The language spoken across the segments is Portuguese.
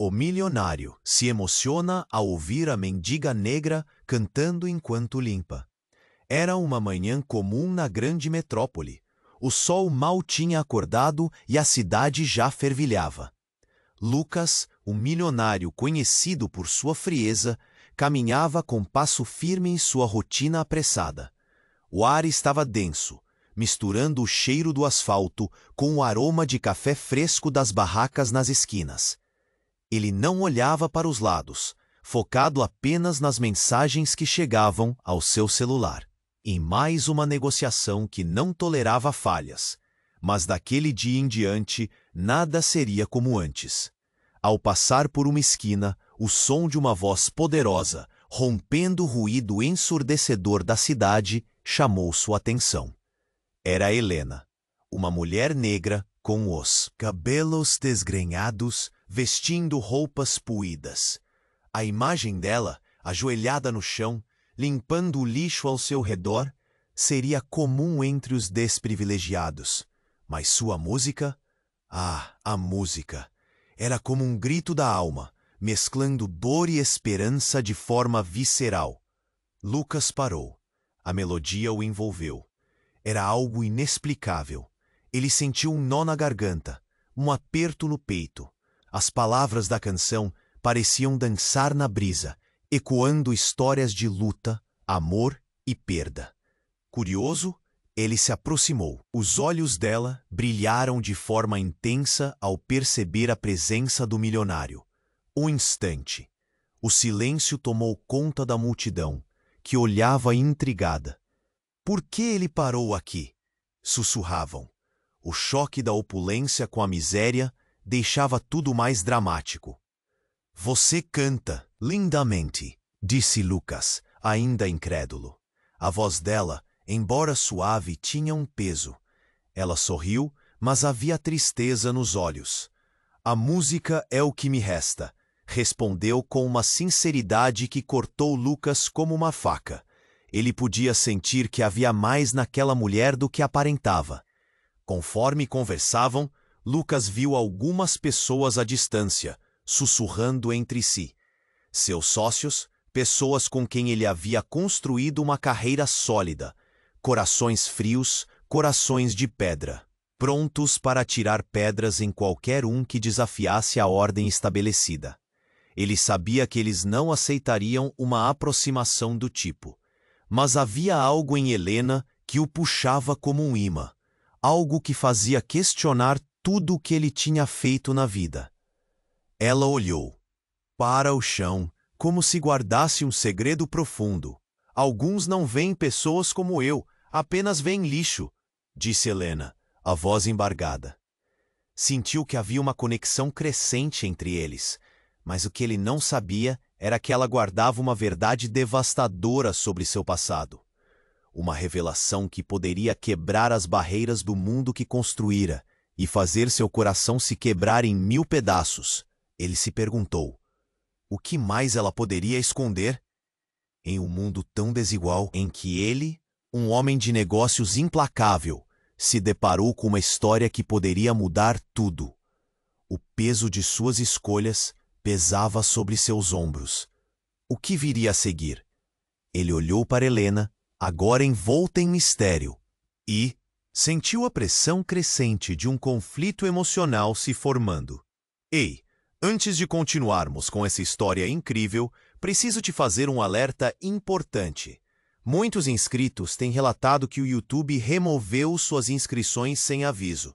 O milionário se emociona ao ouvir a mendiga negra cantando enquanto limpa. Era uma manhã comum na grande metrópole. O sol mal tinha acordado e a cidade já fervilhava. Lucas, o milionário conhecido por sua frieza, caminhava com passo firme em sua rotina apressada. O ar estava denso, misturando o cheiro do asfalto com o aroma de café fresco das barracas nas esquinas. Ele não olhava para os lados, focado apenas nas mensagens que chegavam ao seu celular. Em mais uma negociação que não tolerava falhas, mas daquele dia em diante nada seria como antes. Ao passar por uma esquina, o som de uma voz poderosa, rompendo o ruído ensurdecedor da cidade, chamou sua atenção. Era Helena, uma mulher negra com os cabelos desgrenhados, vestindo roupas puídas. A imagem dela, ajoelhada no chão, limpando o lixo ao seu redor, seria comum entre os desprivilegiados. Mas sua música? Ah, a música! Era como um grito da alma, mesclando dor e esperança de forma visceral. Lucas parou. A melodia o envolveu. Era algo inexplicável. Ele sentiu um nó na garganta, um aperto no peito. As palavras da canção pareciam dançar na brisa, ecoando histórias de luta, amor e perda. Curioso, ele se aproximou. Os olhos dela brilharam de forma intensa ao perceber a presença do milionário. Um instante. O silêncio tomou conta da multidão, que olhava intrigada. Por que ele parou aqui? Sussurravam. O choque da opulência com a miséria deixava tudo mais dramático. Você canta lindamente, disse Lucas, ainda incrédulo. A voz dela, embora suave, tinha um peso. Ela sorriu, mas havia tristeza nos olhos. A música é o que me resta, respondeu com uma sinceridade que cortou Lucas como uma faca. Ele podia sentir que havia mais naquela mulher do que aparentava. Conforme conversavam, Lucas viu algumas pessoas à distância, sussurrando entre si. Seus sócios, pessoas com quem ele havia construído uma carreira sólida, corações frios, corações de pedra, prontos para atirar pedras em qualquer um que desafiasse a ordem estabelecida. Ele sabia que eles não aceitariam uma aproximação do tipo. Mas havia algo em Helena que o puxava como um imã, algo que fazia questionar tudo o que ele tinha feito na vida. Ela olhou para o chão, como se guardasse um segredo profundo. Alguns não veem pessoas como eu, apenas veem lixo, disse Helena, a voz embargada. Sentiu que havia uma conexão crescente entre eles, mas o que ele não sabia era que ela guardava uma verdade devastadora sobre seu passado. Uma revelação que poderia quebrar as barreiras do mundo que construíra e fazer seu coração se quebrar em 1000 pedaços. Ele se perguntou, o que mais ela poderia esconder? Em um mundo tão desigual em que ele, um homem de negócios implacável, se deparou com uma história que poderia mudar tudo. O peso de suas escolhas pesava sobre seus ombros. O que viria a seguir? Ele olhou para Helena, agora envolta em mistério, e sentiu a pressão crescente de um conflito emocional se formando. Ei, antes de continuarmos com essa história incrível, preciso te fazer um alerta importante. Muitos inscritos têm relatado que o YouTube removeu suas inscrições sem aviso.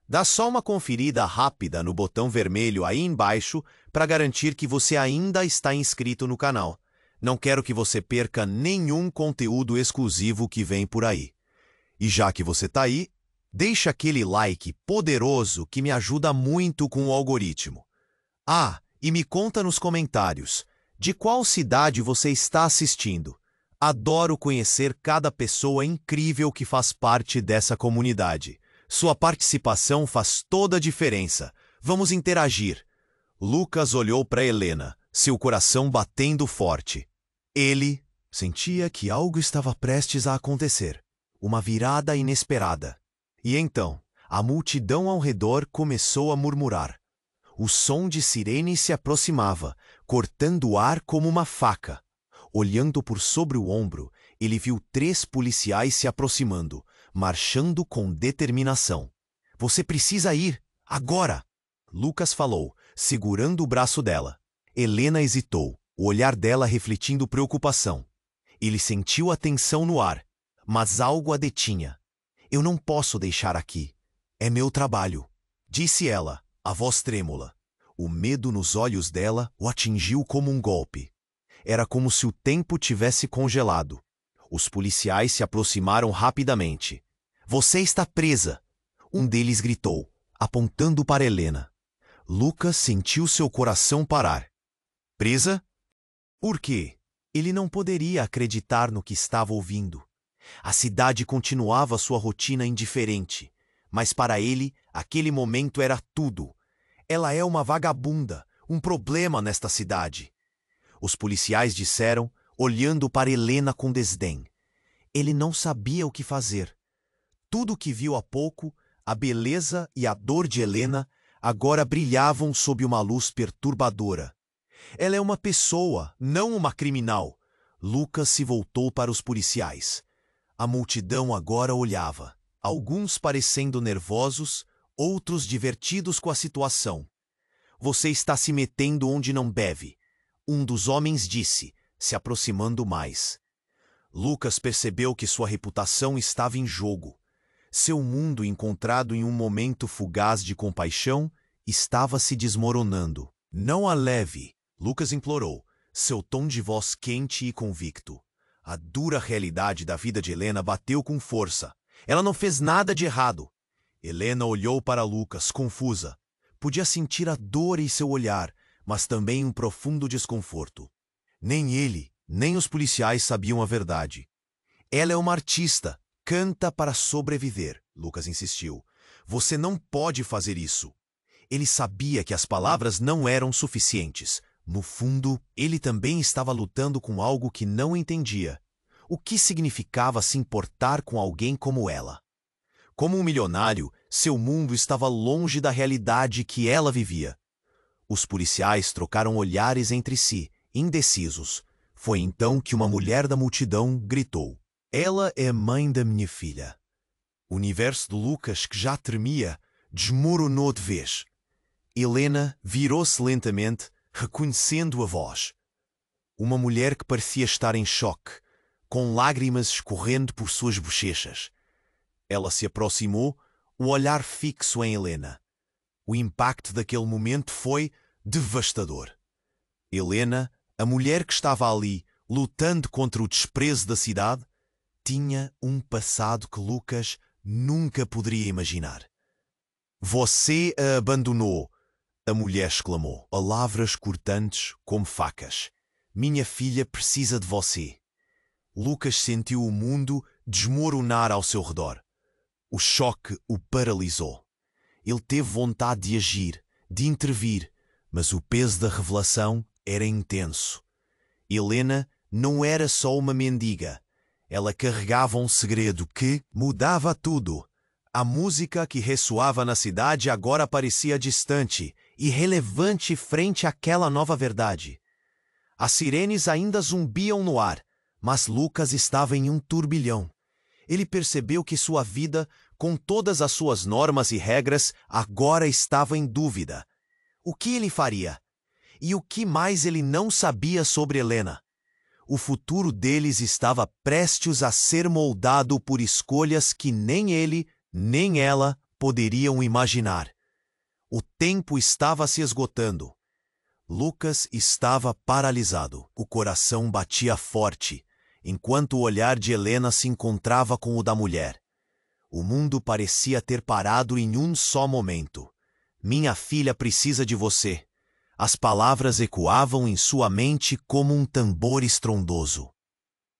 Dá só uma conferida rápida no botão vermelho aí embaixo para garantir que você ainda está inscrito no canal. Não quero que você perca nenhum conteúdo exclusivo que vem por aí. E já que você está aí, deixa aquele like poderoso que me ajuda muito com o algoritmo. Ah, e me conta nos comentários, de qual cidade você está assistindo? Adoro conhecer cada pessoa incrível que faz parte dessa comunidade. Sua participação faz toda a diferença. Vamos interagir. Lucas olhou para Helena, seu coração batendo forte. Ele sentia que algo estava prestes a acontecer. Uma virada inesperada. E então, a multidão ao redor começou a murmurar. O som de sirene se aproximava, cortando o ar como uma faca. Olhando por sobre o ombro, ele viu 3 policiais se aproximando, marchando com determinação. Você precisa ir, agora! Lucas falou, segurando o braço dela. Helena hesitou, o olhar dela refletindo preocupação. Ele sentiu a tensão no ar, mas algo a detinha. Eu não posso deixar aqui. É meu trabalho, disse ela, a voz trêmula. O medo nos olhos dela o atingiu como um golpe. Era como se o tempo tivesse congelado. Os policiais se aproximaram rapidamente. Você está presa! Um deles gritou, apontando para Helena. Lucas sentiu seu coração parar. Presa? Por quê? Ele não poderia acreditar no que estava ouvindo. A cidade continuava sua rotina indiferente, mas para ele, aquele momento era tudo. Ela é uma vagabunda, um problema nesta cidade. Os policiais disseram, olhando para Helena com desdém. Ele não sabia o que fazer. Tudo o que viu há pouco, a beleza e a dor de Helena, agora brilhavam sob uma luz perturbadora. Ela é uma pessoa, não uma criminal. Lucas se voltou para os policiais. A multidão agora olhava, alguns parecendo nervosos, outros divertidos com a situação. Você está se metendo onde não deve, um dos homens disse, se aproximando mais. Lucas percebeu que sua reputação estava em jogo. Seu mundo, encontrado em um momento fugaz de compaixão, estava se desmoronando. Não a leve, Lucas implorou, seu tom de voz quente e convicto. A dura realidade da vida de Helena bateu com força. Ela não fez nada de errado. Helena olhou para Lucas, confusa. Podia sentir a dor em seu olhar, mas também um profundo desconforto. Nem ele, nem os policiais sabiam a verdade. Ela é uma artista, canta para sobreviver, Lucas insistiu. Você não pode fazer isso. Ele sabia que as palavras não eram suficientes. No fundo, ele também estava lutando com algo que não entendia. O que significava se importar com alguém como ela? Como um milionário, seu mundo estava longe da realidade que ela vivia. Os policiais trocaram olhares entre si, indecisos. Foi então que uma mulher da multidão gritou. Ela é mãe da minha filha. O universo de Lucas, que já tremia, desmoronou de vez. Helena virou-se lentamente, reconhecendo a voz. Uma mulher que parecia estar em choque, com lágrimas escorrendo por suas bochechas. Ela se aproximou, o olhar fixo em Helena. O impacto daquele momento foi devastador. Helena, a mulher que estava ali, lutando contra o desprezo da cidade, tinha um passado que Lucas nunca poderia imaginar. Você a abandonou, a mulher exclamou, palavras cortantes como facas. Minha filha precisa de você. Lucas sentiu o mundo desmoronar ao seu redor. O choque o paralisou. Ele teve vontade de agir, de intervir, mas o peso da revelação era intenso. Helena não era só uma mendiga. Ela carregava um segredo que mudava tudo. A música que ressoava na cidade agora parecia distante, irrelevante frente àquela nova verdade. As sirenes ainda zumbiam no ar, mas Lucas estava em um turbilhão. Ele percebeu que sua vida, com todas as suas normas e regras, agora estava em dúvida. O que ele faria? E o que mais ele não sabia sobre Helena? O futuro deles estava prestes a ser moldado por escolhas que nem ele, nem ela poderiam imaginar. O tempo estava se esgotando. Lucas estava paralisado. O coração batia forte, enquanto o olhar de Helena se encontrava com o da mulher. O mundo parecia ter parado em um só momento. Minha filha precisa de você. As palavras ecoavam em sua mente como um tambor estrondoso.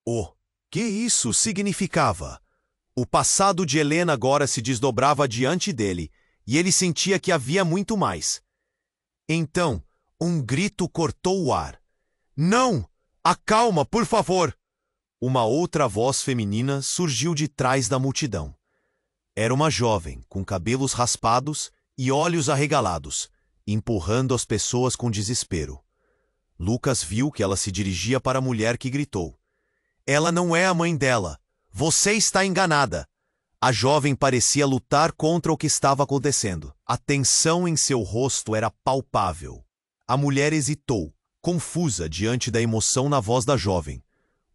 O que isso significava? O passado de Helena agora se desdobrava diante dele, e ele sentia que havia muito mais. Então, um grito cortou o ar. Não! Acalma, por favor! Uma outra voz feminina surgiu de trás da multidão. Era uma jovem, com cabelos raspados e olhos arregalados. empurrando as pessoas com desespero. Lucas viu que ela se dirigia para a mulher, que gritou: "Ela não é a mãe dela! Você está enganada!" A jovem parecia lutar contra o que estava acontecendo. A tensão em seu rosto era palpável. A mulher hesitou, confusa diante da emoção na voz da jovem.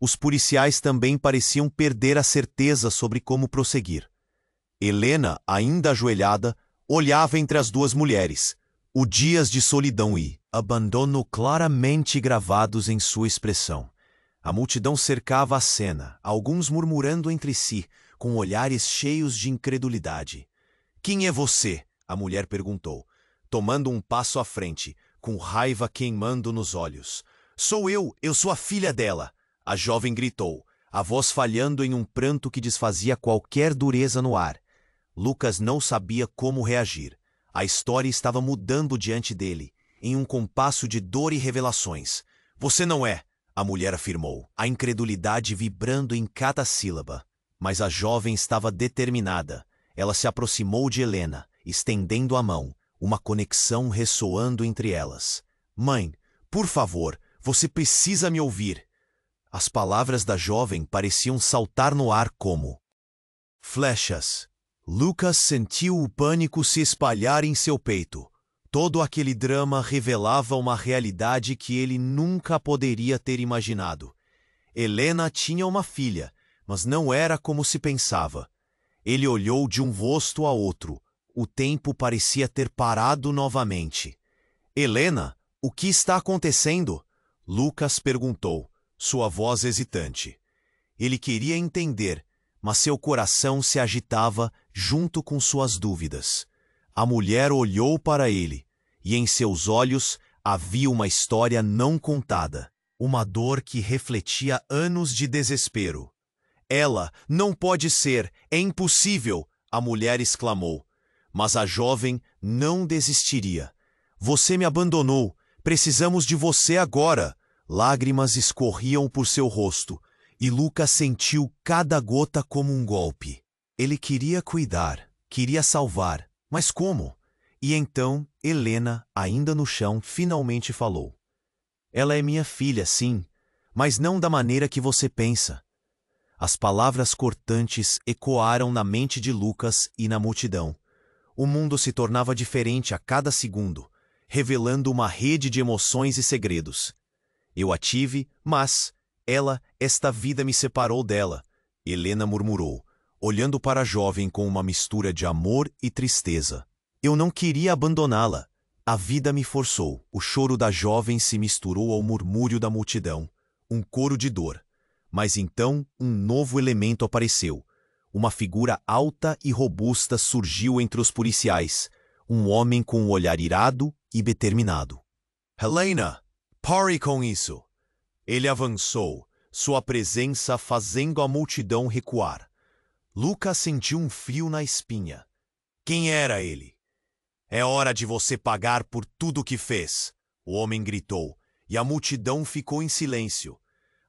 Os policiais também pareciam perder a certeza sobre como prosseguir. Helena, ainda ajoelhada, olhava entre as duas mulheres, os dias de solidão e abandono claramente gravados em sua expressão. A multidão cercava a cena, alguns murmurando entre si, com olhares cheios de incredulidade. "Quem é você?" a mulher perguntou, tomando um passo à frente, com raiva queimando nos olhos. "Sou eu sou a filha dela!" a jovem gritou, a voz falhando em um pranto que desfazia qualquer dureza no ar. Lucas não sabia como reagir. A história estava mudando diante dele, em um compasso de dor e revelações. "Você não é!" a mulher afirmou, a incredulidade vibrando em cada sílaba. Mas a jovem estava determinada. Ela se aproximou de Helena, estendendo a mão, uma conexão ressoando entre elas. "Mãe, por favor, você precisa me ouvir." As palavras da jovem pareciam saltar no ar como flechas. Lucas sentiu o pânico se espalhar em seu peito. Todo aquele drama revelava uma realidade que ele nunca poderia ter imaginado. Helena tinha uma filha, mas não era como se pensava. Ele olhou de um rosto a outro. O tempo parecia ter parado novamente. "Helena, o que está acontecendo?" Lucas perguntou, sua voz hesitante. Ele queria entender, mas seu coração se agitava junto com suas dúvidas. A mulher olhou para ele, e em seus olhos havia uma história não contada, uma dor que refletia anos de desespero. "Ela não pode ser, é impossível!" a mulher exclamou. Mas a jovem não desistiria. "Você me abandonou, precisamos de você agora!" Lágrimas escorriam por seu rosto, e Lucas sentiu cada gota como um golpe. Ele queria cuidar, queria salvar, mas como? E então Helena, ainda no chão, finalmente falou: "Ela é minha filha, sim, mas não da maneira que você pensa." As palavras cortantes ecoaram na mente de Lucas e na multidão. O mundo se tornava diferente a cada segundo, revelando uma rede de emoções e segredos. "Eu a tive, mas esta vida me separou dela", Helena murmurou, olhando para a jovem com uma mistura de amor e tristeza. "Eu não queria abandoná-la. A vida me forçou." O choro da jovem se misturou ao murmúrio da multidão, um coro de dor. Mas então um novo elemento apareceu. Uma figura alta e robusta surgiu entre os policiais, um homem com um olhar irado e determinado. "Helena, pare com isso!" Ele avançou, sua presença fazendo a multidão recuar. Lucas sentiu um frio na espinha. Quem era ele? "É hora de você pagar por tudo o que fez", o homem gritou, e a multidão ficou em silêncio.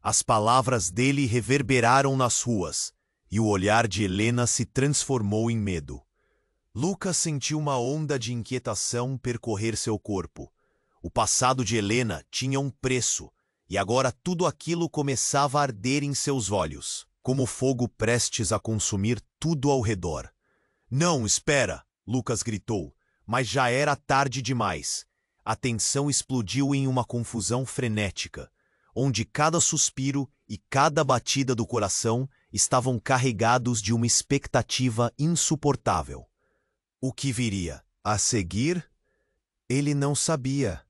As palavras dele reverberaram nas ruas, e o olhar de Helena se transformou em medo. Lucas sentiu uma onda de inquietação percorrer seu corpo. O passado de Helena tinha um preço, e agora tudo aquilo começava a arder em seus olhos, como fogo prestes a consumir tudo ao redor. "Não, espera!" Lucas gritou, mas já era tarde demais. A tensão explodiu em uma confusão frenética, onde cada suspiro e cada batida do coração estavam carregados de uma expectativa insuportável. O que viria a seguir? Ele não sabia.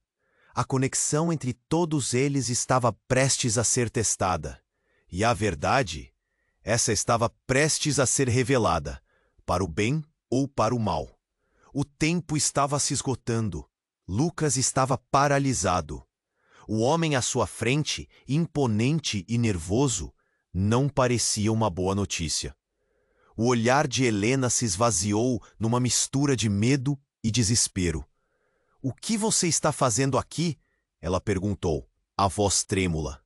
A conexão entre todos eles estava prestes a ser testada. E a verdade, essa estava prestes a ser revelada, para o bem ou para o mal. O tempo estava se esgotando. Lucas estava paralisado. O homem à sua frente, imponente e nervoso, não parecia uma boa notícia. O olhar de Helena se esvaziou numa mistura de medo e desespero. "O que você está fazendo aqui?" ela perguntou, a voz trêmula.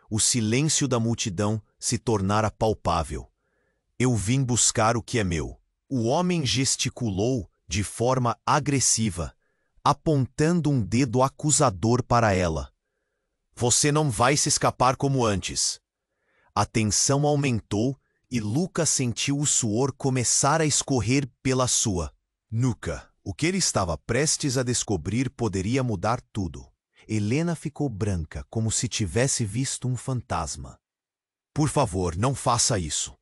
O silêncio da multidão se tornara palpável. "Eu vim buscar o que é meu." O homem gesticulou de forma agressiva. apontando um dedo acusador para ela. Você não vai se escapar como antes. A tensão aumentou e Lucas sentiu o suor começar a escorrer pela sua nuca. O que ele estava prestes a descobrir poderia mudar tudo. Helena ficou branca, como se tivesse visto um fantasma. Por favor, não faça isso.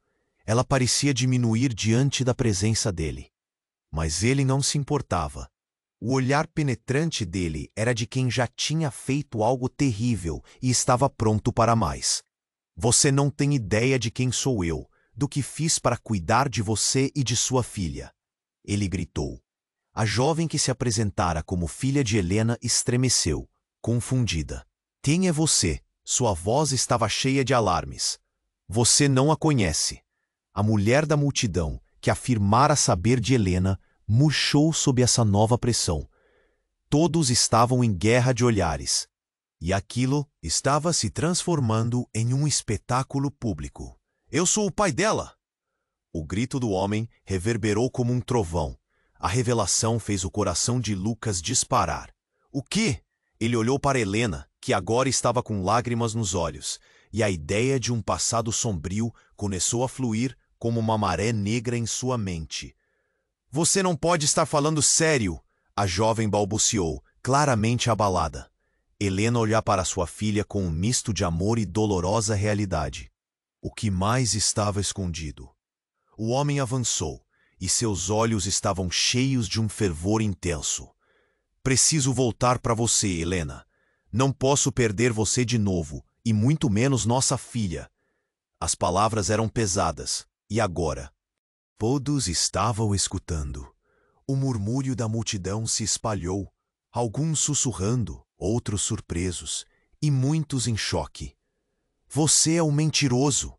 Ela parecia diminuir diante da presença dele. Mas ele não se importava. O olhar penetrante dele era de quem já tinha feito algo terrível e estava pronto para mais. Você não tem ideia de quem sou eu, do que fiz para cuidar de você e de sua filha. Ele gritou. A jovem que se apresentara como filha de Helena estremeceu, confundida. Quem é você? Sua voz estava cheia de alarmes. Você não a conhece. A mulher da multidão, que afirmara saber de Helena, murchou sob essa nova pressão. Todos estavam em guerra de olhares. E aquilo estava se transformando em um espetáculo público. Eu sou o pai dela! O grito do homem reverberou como um trovão. A revelação fez o coração de Lucas disparar. O quê? Ele olhou para Helena, que agora estava com lágrimas nos olhos, e a ideia de um passado sombrio começou a fluir como uma maré negra em sua mente. Você não pode estar falando sério! A jovem balbuciou, claramente abalada. Helena olhou para sua filha com um misto de amor e dolorosa realidade. O que mais estava escondido? O homem avançou, e seus olhos estavam cheios de um fervor intenso. Preciso voltar para você, Helena. Não posso perder você de novo, e muito menos nossa filha. As palavras eram pesadas, e agora? Todos estavam escutando. O murmúrio da multidão se espalhou, alguns sussurrando, outros surpresos, e muitos em choque. Você é um mentiroso!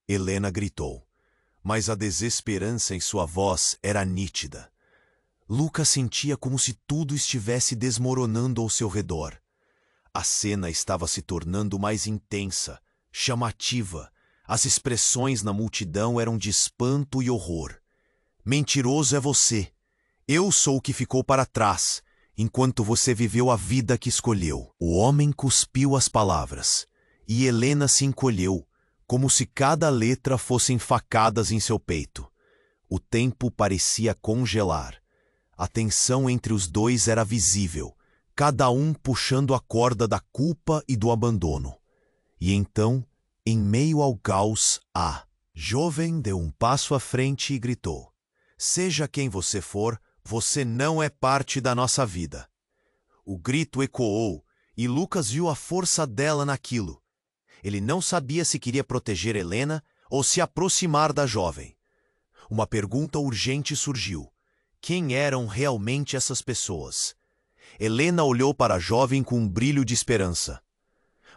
Helena gritou, mas a desesperança em sua voz era nítida. Lucas sentia como se tudo estivesse desmoronando ao seu redor. A cena estava se tornando mais intensa, chamativa. As expressões na multidão eram de espanto e horror. Mentiroso é você. Eu sou o que ficou para trás, enquanto você viveu a vida que escolheu. O homem cuspiu as palavras, e Helena se encolheu, como se cada letra fossem facadas em seu peito. O tempo parecia congelar. A tensão entre os dois era visível, cada um puxando a corda da culpa e do abandono. E então, em meio ao caos, a jovem deu um passo à frente e gritou: Seja quem você for, você não é parte da nossa vida. O grito ecoou, e Lucas viu a força dela naquilo. Ele não sabia se queria proteger Helena ou se aproximar da jovem. Uma pergunta urgente surgiu. Quem eram realmente essas pessoas? Helena olhou para a jovem com um brilho de esperança.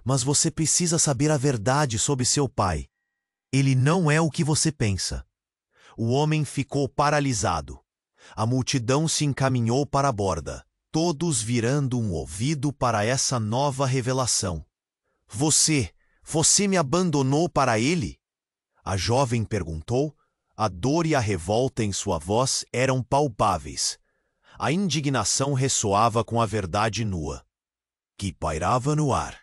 Mas você precisa saber a verdade sobre seu pai. Ele não é o que você pensa. O homem ficou paralisado. A multidão se encaminhou para a borda, todos virando um ouvido para essa nova revelação. Você me abandonou para ele? A jovem perguntou. A dor e a revolta em sua voz eram palpáveis. A indignação ressoava com a verdade nua, que pairava no ar.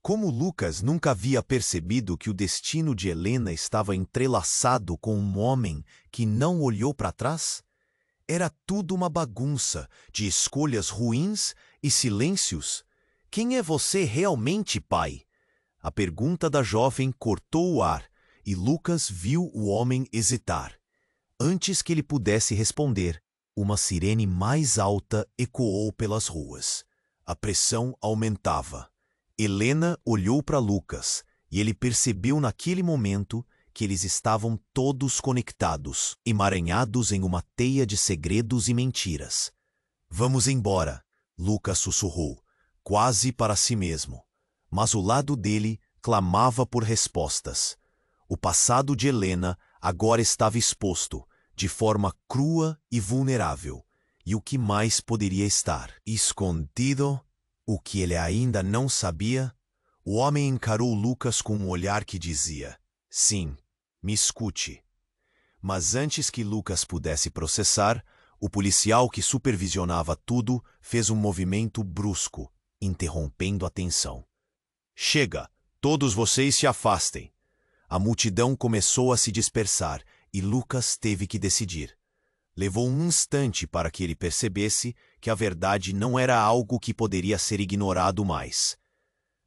Como Lucas nunca havia percebido que o destino de Helena estava entrelaçado com um homem que não olhou para trás? Era tudo uma bagunça de escolhas ruins e silêncios. Quem é você realmente, pai? A pergunta da jovem cortou o ar e Lucas viu o homem hesitar. Antes que ele pudesse responder, uma sirene mais alta ecoou pelas ruas. A pressão aumentava. Helena olhou para Lucas e ele percebeu naquele momento que eles estavam todos conectados, emaranhados em uma teia de segredos e mentiras. Vamos embora, Lucas sussurrou, quase para si mesmo. Mas o lado dele clamava por respostas. O passado de Helena agora estava exposto, de forma crua e vulnerável. E o que mais poderia estar escondido? O que ele ainda não sabia? O homem encarou Lucas com um olhar que dizia: Sim, me escute. Mas antes que Lucas pudesse processar, O policial que supervisionava tudo fez um movimento brusco, interrompendo a tensão. Chega, todos vocês se afastem. A multidão começou a se dispersar e Lucas teve que decidir. Levou um instante para que ele percebesse que a verdade não era algo que poderia ser ignorado mais.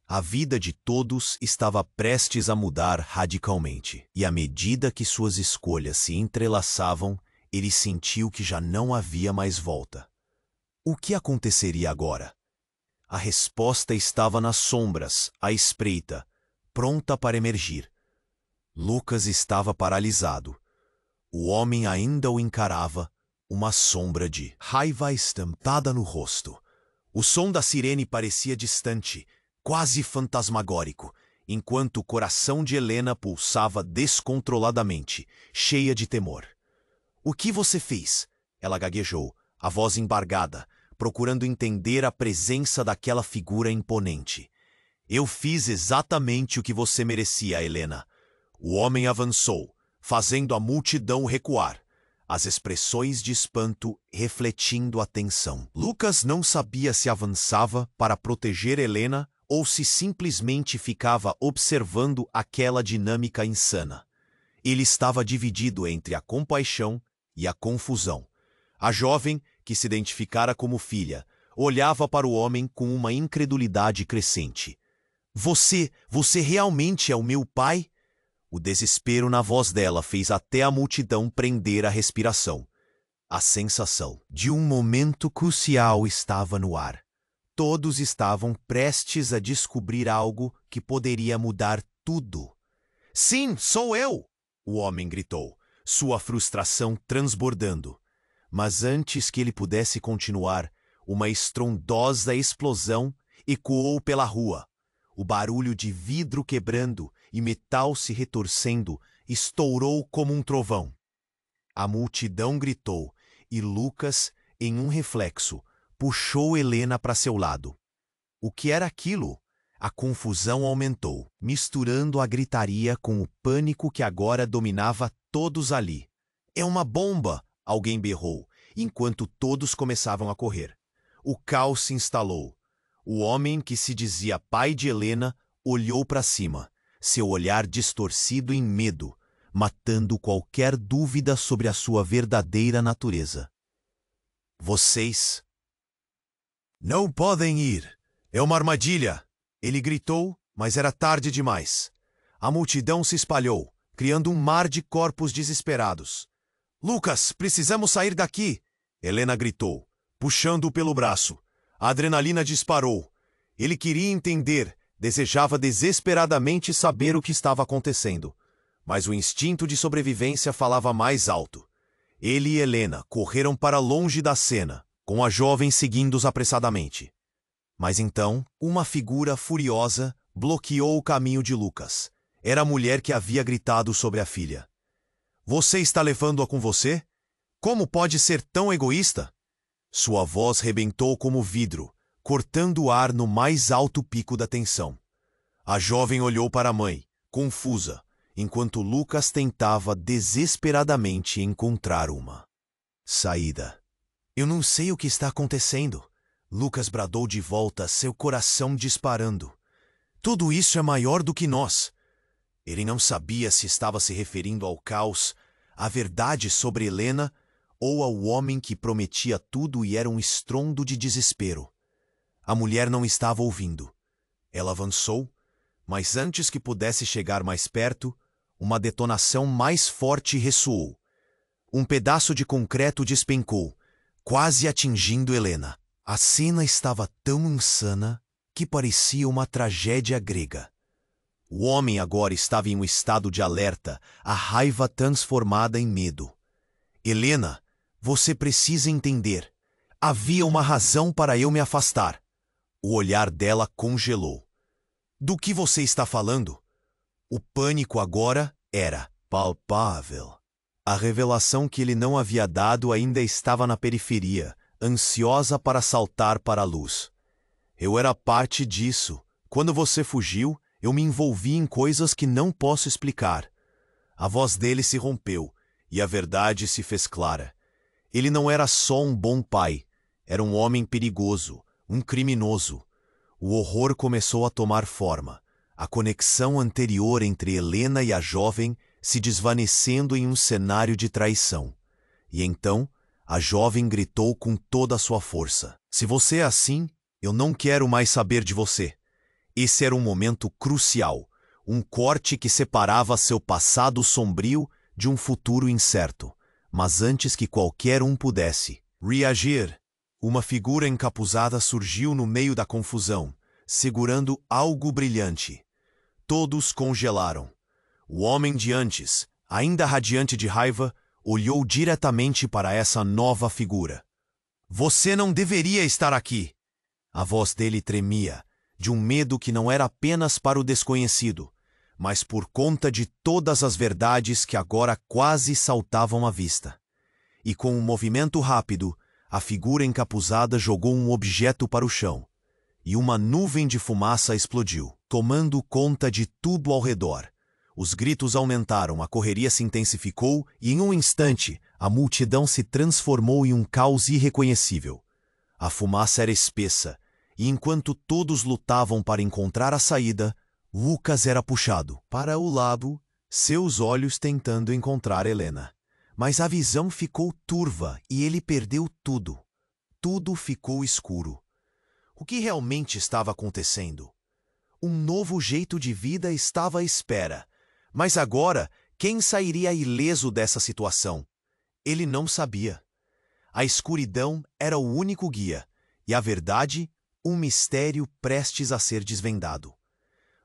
A vida de todos estava prestes a mudar radicalmente, e à medida que suas escolhas se entrelaçavam, ele sentiu que já não havia mais volta. O que aconteceria agora? A resposta estava nas sombras, à espreita, pronta para emergir. Lucas estava paralisado. O homem ainda o encarava, uma sombra de raiva estampada no rosto. O som da sirene parecia distante, quase fantasmagórico, enquanto o coração de Helena pulsava descontroladamente, cheia de temor. "O que você fez?" Ela gaguejou, a voz embargada, procurando entender a presença daquela figura imponente. "Eu fiz exatamente o que você merecia, Helena." O homem avançou, fazendo a multidão recuar, as expressões de espanto refletindo a tensão. Lucas não sabia se avançava para proteger Helena ou se simplesmente ficava observando aquela dinâmica insana. Ele estava dividido entre a compaixão e a confusão. A jovem, que se identificara como filha, olhava para o homem com uma incredulidade crescente. Você realmente é o meu pai?" O desespero na voz dela fez até a multidão prender a respiração. A sensação de um momento crucial estava no ar. Todos estavam prestes a descobrir algo que poderia mudar tudo. "Sim, sou eu!" o homem gritou, sua frustração transbordando. Mas antes que ele pudesse continuar, uma estrondosa explosão ecoou pela rua. O barulho de vidro quebrando e metal se retorcendo estourou como um trovão. A multidão gritou e Lucas, em um reflexo, puxou Helena para seu lado. O que era aquilo? A confusão aumentou, misturando a gritaria com o pânico que agora dominava todos ali. "É uma bomba!" alguém berrou, enquanto todos começavam a correr. O caos se instalou. O homem que se dizia pai de Helena olhou para cima, seu olhar distorcido em medo, matando qualquer dúvida sobre a sua verdadeira natureza. "Vocês não podem ir! É uma armadilha!" Ele gritou, mas era tarde demais. A multidão se espalhou, criando um mar de corpos desesperados. "Lucas, precisamos sair daqui!" Helena gritou, puxando-o pelo braço. A adrenalina disparou. Ele queria entender, desejava desesperadamente saber o que estava acontecendo. Mas o instinto de sobrevivência falava mais alto. Ele e Helena correram para longe da cena, com a jovem seguindo-os apressadamente. Mas então, uma figura furiosa bloqueou o caminho de Lucas. Era a mulher que havia gritado sobre a filha. "Você está levando-a com você? Como pode ser tão egoísta?" Sua voz rebentou como vidro, cortando o ar no mais alto pico da tensão. A jovem olhou para a mãe, confusa, enquanto Lucas tentava desesperadamente encontrar uma saída. "Eu não sei o que está acontecendo." Lucas bradou de volta, seu coração disparando. "Tudo isso é maior do que nós." Ele não sabia se estava se referindo ao caos, à verdade sobre Helena, ou ao homem que prometia tudo e era um estrondo de desespero. A mulher não estava ouvindo. Ela avançou, mas antes que pudesse chegar mais perto, uma detonação mais forte ressoou. Um pedaço de concreto despencou, quase atingindo Helena. A cena estava tão insana que parecia uma tragédia grega. O homem agora estava em um estado de alerta, a raiva transformada em medo. "Helena, você precisa entender. Havia uma razão para eu me afastar." O olhar dela congelou. "Do que você está falando?" O pânico agora era palpável. A revelação que ele não havia dado ainda estava na periferia, ansiosa para saltar para a luz. "Eu era parte disso. Quando você fugiu, eu me envolvi em coisas que não posso explicar." A voz dele se rompeu, e a verdade se fez clara. Ele não era só um bom pai, era um homem perigoso, um criminoso. O horror começou a tomar forma, a conexão anterior entre Helena e a jovem se desvanecendo em um cenário de traição. E então, a jovem gritou com toda a sua força: "Se você é assim, eu não quero mais saber de você." Esse era um momento crucial, um corte que separava seu passado sombrio de um futuro incerto. Mas antes que qualquer um pudesse reagir, uma figura encapuzada surgiu no meio da confusão, segurando algo brilhante. Todos congelaram. O homem de antes, ainda radiante de raiva, olhou diretamente para essa nova figura. "Você não deveria estar aqui." A voz dele tremia, de um medo que não era apenas para o desconhecido, mas por conta de todas as verdades que agora quase saltavam à vista. E com um movimento rápido, a figura encapuzada jogou um objeto para o chão, e uma nuvem de fumaça explodiu, tomando conta de tudo ao redor. Os gritos aumentaram, a correria se intensificou e, em um instante, a multidão se transformou em um caos irreconhecível. A fumaça era espessa, e enquanto todos lutavam para encontrar a saída, Lucas era puxado para o lado, seus olhos tentando encontrar Helena. Mas a visão ficou turva e ele perdeu tudo. Tudo ficou escuro. O que realmente estava acontecendo? Um novo jeito de vida estava à espera. Mas agora, quem sairia ileso dessa situação? Ele não sabia. A escuridão era o único guia, e a verdade, um mistério prestes a ser desvendado.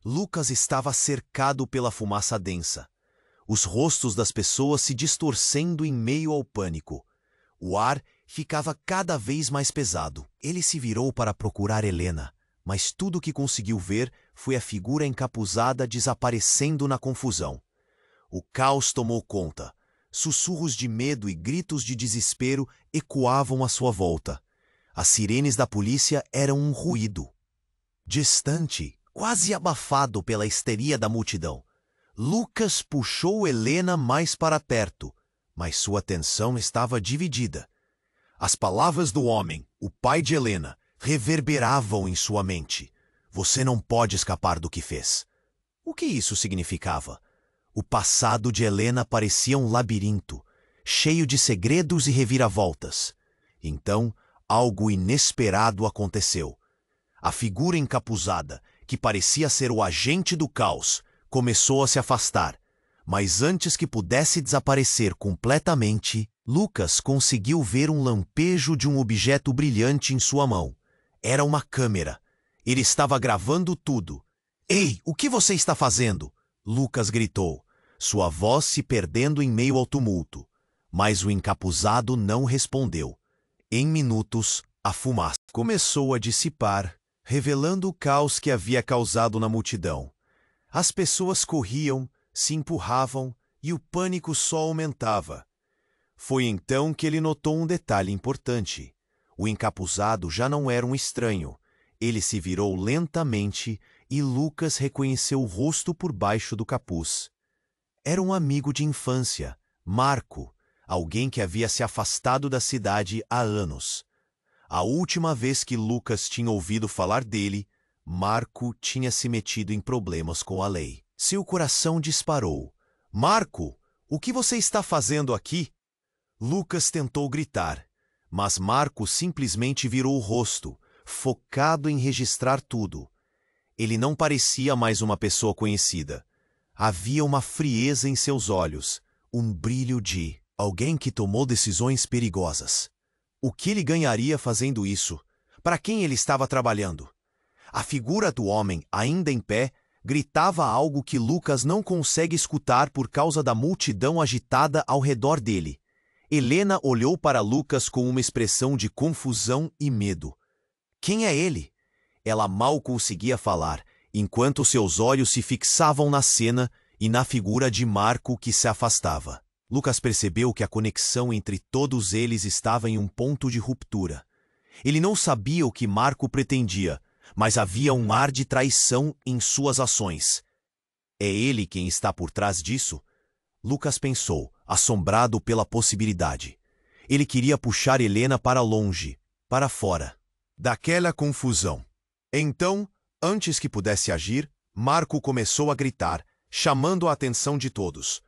Lucas estava cercado pela fumaça densa, os rostos das pessoas se distorcendo em meio ao pânico. O ar ficava cada vez mais pesado. Ele se virou para procurar Helena, mas tudo o que conseguiu ver foi a figura encapuzada desaparecendo na confusão. O caos tomou conta. Sussurros de medo e gritos de desespero ecoavam à sua volta. As sirenes da polícia eram um ruído. Distante, quase abafado pela histeria da multidão, Lucas puxou Helena mais para perto, mas sua atenção estava dividida. As palavras do homem, o pai de Helena, reverberavam em sua mente. "Você não pode escapar do que fez." O que isso significava? O passado de Helena parecia um labirinto, cheio de segredos e reviravoltas. Então, algo inesperado aconteceu. A figura encapuzada, que parecia ser o agente do caos, começou a se afastar. Mas antes que pudesse desaparecer completamente, Lucas conseguiu ver um lampejo de um objeto brilhante em sua mão. Era uma câmera. Ele estava gravando tudo. "Ei, o que você está fazendo?" Lucas gritou, sua voz se perdendo em meio ao tumulto. Mas o encapuzado não respondeu. Em minutos, a fumaça começou a dissipar, revelando o caos que havia causado na multidão. As pessoas corriam, se empurravam e o pânico só aumentava. Foi então que ele notou um detalhe importante. O encapuzado já não era um estranho. Ele se virou lentamente e Lucas reconheceu o rosto por baixo do capuz. Era um amigo de infância, Marco, alguém que havia se afastado da cidade há anos. A última vez que Lucas tinha ouvido falar dele, Marco tinha se metido em problemas com a lei. Seu coração disparou. "Marco, o que você está fazendo aqui?" Lucas tentou gritar, mas Marco simplesmente virou o rosto, focado em registrar tudo. Ele não parecia mais uma pessoa conhecida. Havia uma frieza em seus olhos, um brilho de alguém que tomou decisões perigosas. O que ele ganharia fazendo isso? Para quem ele estava trabalhando? A figura do homem, ainda em pé, gritava algo que Lucas não consegue escutar por causa da multidão agitada ao redor dele. Helena olhou para Lucas com uma expressão de confusão e medo. Quem é ele? Ela mal conseguia falar, enquanto seus olhos se fixavam na cena e na figura de Marco que se afastava. Lucas percebeu que a conexão entre todos eles estava em um ponto de ruptura. Ele não sabia o que Marco pretendia, mas havia um ar de traição em suas ações. É ele quem está por trás disso? Lucas pensou, assombrado pela possibilidade. Ele queria puxar Helena para longe, para fora daquela confusão. Então, antes que pudesse agir, Marco começou a gritar, chamando a atenção de todos.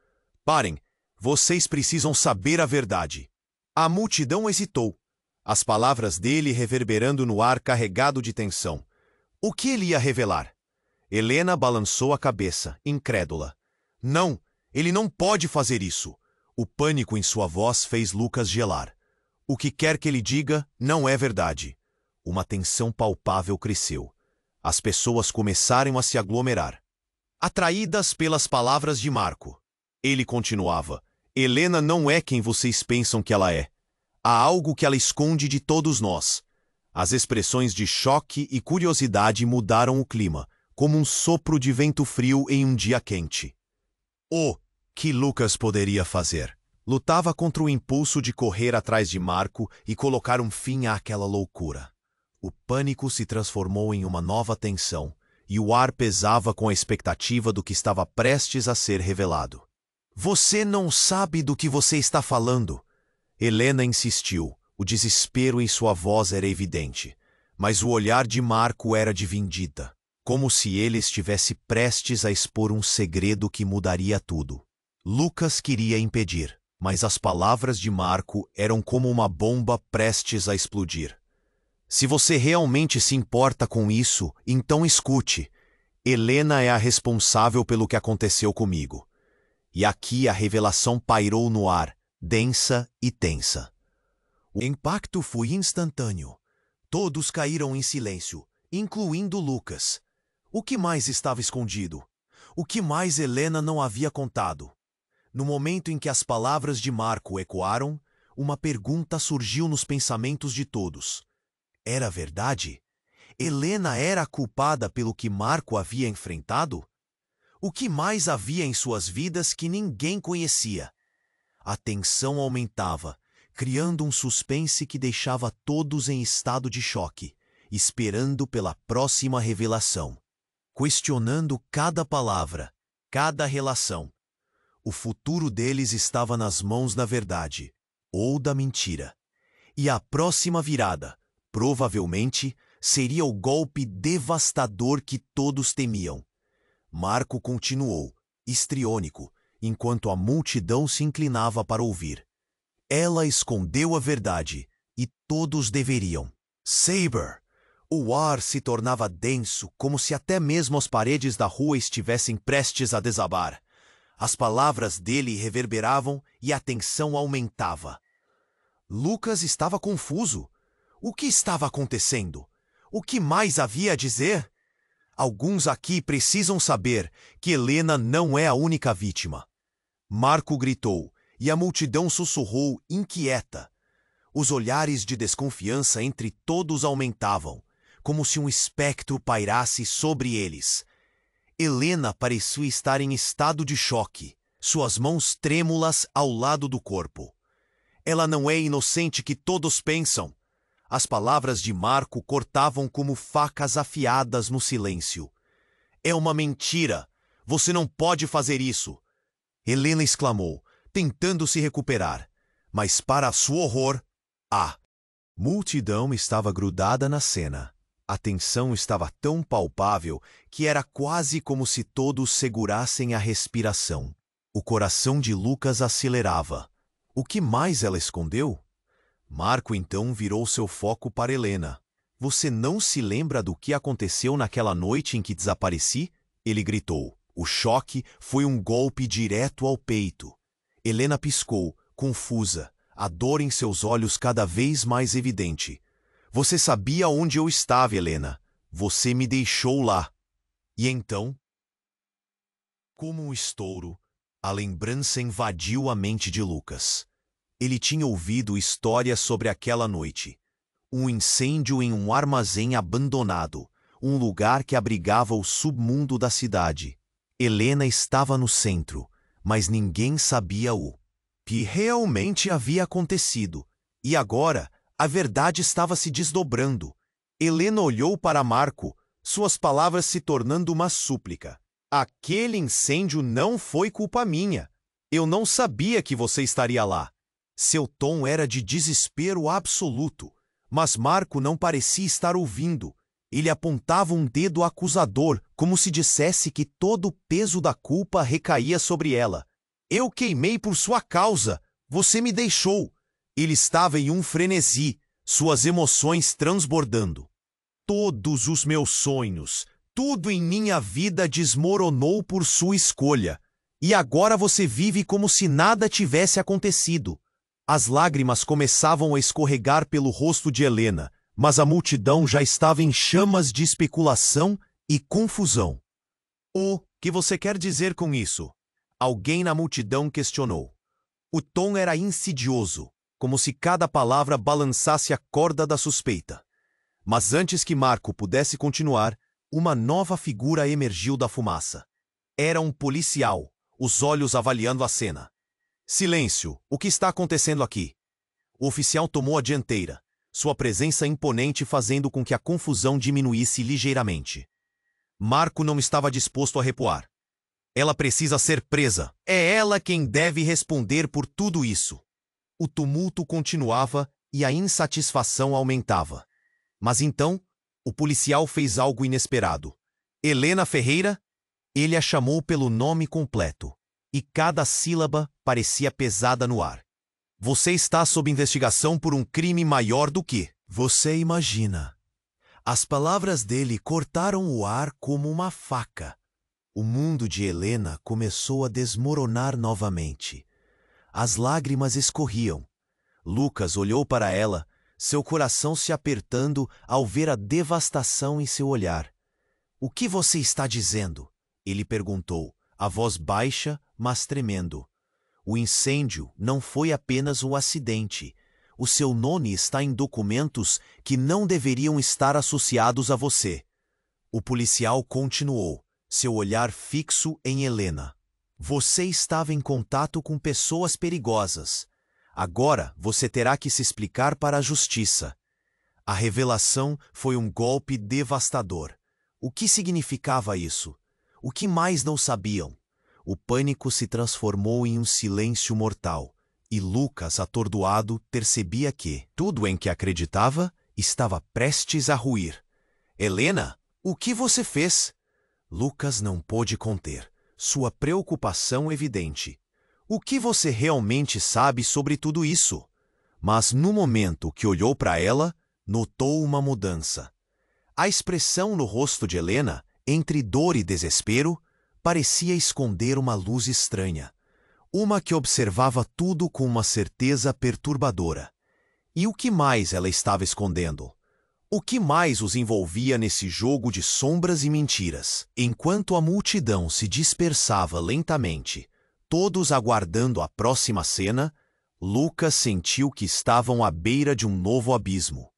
Parem, vocês precisam saber a verdade. A multidão hesitou, as palavras dele reverberando no ar carregado de tensão. O que ele ia revelar? Helena balançou a cabeça, incrédula. Não, ele não pode fazer isso. O pânico em sua voz fez Lucas gelar. O que quer que ele diga não é verdade. Uma tensão palpável cresceu. As pessoas começaram a se aglomerar, atraídas pelas palavras de Marco. Ele continuava. Helena não é quem vocês pensam que ela é. Há algo que ela esconde de todos nós. As expressões de choque e curiosidade mudaram o clima, como um sopro de vento frio em um dia quente. O que Lucas poderia fazer? Lutava contra o impulso de correr atrás de Marco e colocar um fim àquela loucura. O pânico se transformou em uma nova tensão, e o ar pesava com a expectativa do que estava prestes a ser revelado. Você não sabe do que você está falando. Helena insistiu. O desespero em sua voz era evidente, mas o olhar de Marco era de vindita, como se ele estivesse prestes a expor um segredo que mudaria tudo. Lucas queria impedir, mas as palavras de Marco eram como uma bomba prestes a explodir. Se você realmente se importa com isso, então escute. Helena é a responsável pelo que aconteceu comigo. E aqui a revelação pairou no ar, densa e tensa. O impacto foi instantâneo. Todos caíram em silêncio, incluindo Lucas. O que mais estava escondido? O que mais Helena não havia contado? No momento em que as palavras de Marco ecoaram, uma pergunta surgiu nos pensamentos de todos. Era verdade? Helena era a culpada pelo que Marco havia enfrentado? O que mais havia em suas vidas que ninguém conhecia? A tensão aumentava, criando um suspense que deixava todos em estado de choque, esperando pela próxima revelação, questionando cada palavra, cada relação. O futuro deles estava nas mãos da verdade, ou da mentira. E a próxima virada, provavelmente, seria o golpe devastador que todos temiam. Marco continuou, histriônico, enquanto a multidão se inclinava para ouvir. Ela escondeu a verdade, e todos deveriam. Saber! O ar se tornava denso, como se até mesmo as paredes da rua estivessem prestes a desabar. As palavras dele reverberavam e a tensão aumentava. Lucas estava confuso. O que estava acontecendo? O que mais havia a dizer? Alguns aqui precisam saber que Helena não é a única vítima. Marco gritou, e a multidão sussurrou, inquieta. Os olhares de desconfiança entre todos aumentavam, como se um espectro pairasse sobre eles. Helena parecia estar em estado de choque, suas mãos trêmulas ao lado do corpo. Ela não é inocente que todos pensam. As palavras de Marco cortavam como facas afiadas no silêncio. É uma mentira! Você não pode fazer isso! Helena exclamou, tentando se recuperar. Mas, para seu horror, a multidão estava grudada na cena. A tensão estava tão palpável que era quase como se todos segurassem a respiração. O coração de Lucas acelerava. O que mais ela escondeu? Marco então virou seu foco para Helena. Você não se lembra do que aconteceu naquela noite em que desapareci? Ele gritou. O choque foi um golpe direto ao peito. Helena piscou, confusa, a dor em seus olhos cada vez mais evidente. Você sabia onde eu estava, Helena. Você me deixou lá. E então? Como um estouro, a lembrança invadiu a mente de Lucas. Ele tinha ouvido histórias sobre aquela noite. Um incêndio em um armazém abandonado, um lugar que abrigava o submundo da cidade. Helena estava no centro, mas ninguém sabia o que realmente havia acontecido. E agora, a verdade estava se desdobrando. Helena olhou para Marco, suas palavras se tornando uma súplica. Aquele incêndio não foi culpa minha. Eu não sabia que você estaria lá. Seu tom era de desespero absoluto, mas Marco não parecia estar ouvindo. Ele apontava um dedo acusador, como se dissesse que todo o peso da culpa recaía sobre ela. Eu queimei por sua causa. Você me deixou. Ele estava em um frenesi, suas emoções transbordando. Todos os meus sonhos, tudo em minha vida desmoronou por sua escolha. E agora você vive como se nada tivesse acontecido. As lágrimas começavam a escorregar pelo rosto de Helena, mas a multidão já estava em chamas de especulação e confusão. O que você quer dizer com isso? Alguém na multidão questionou. O tom era insidioso, como se cada palavra balançasse a corda da suspeita. Mas antes que Marco pudesse continuar, uma nova figura emergiu da fumaça. Era um policial, os olhos avaliando a cena. Silêncio! O que está acontecendo aqui? O oficial tomou a dianteira, sua presença imponente fazendo com que a confusão diminuísse ligeiramente. Marco não estava disposto a recuar. Ela precisa ser presa. É ela quem deve responder por tudo isso. O tumulto continuava e a insatisfação aumentava. Mas então, o policial fez algo inesperado. Helena Ferreira? Ele a chamou pelo nome completo, e cada sílaba parecia pesada no ar. Você está sob investigação por um crime maior do que você imagina. As palavras dele cortaram o ar como uma faca. O mundo de Helena começou a desmoronar novamente. As lágrimas escorriam. Lucas olhou para ela, seu coração se apertando ao ver a devastação em seu olhar. O que você está dizendo? Ele perguntou, a voz baixa, mas tremendo. O incêndio não foi apenas um acidente. O seu nome está em documentos que não deveriam estar associados a você. O policial continuou, seu olhar fixo em Helena. Você estava em contato com pessoas perigosas. Agora você terá que se explicar para a justiça. A revelação foi um golpe devastador. O que significava isso? O que mais não sabiam? O pânico se transformou em um silêncio mortal, e Lucas, atordoado, percebia que tudo em que acreditava estava prestes a ruir. Helena, o que você fez? Lucas não pôde conter, sua preocupação evidente. O que você realmente sabe sobre tudo isso? Mas no momento que olhou para ela, notou uma mudança. A expressão no rosto de Helena, entre dor e desespero, parecia esconder uma luz estranha, uma que observava tudo com uma certeza perturbadora. E o que mais ela estava escondendo? O que mais os envolvia nesse jogo de sombras e mentiras? Enquanto a multidão se dispersava lentamente, todos aguardando a próxima cena, Lucas sentiu que estavam à beira de um novo abismo.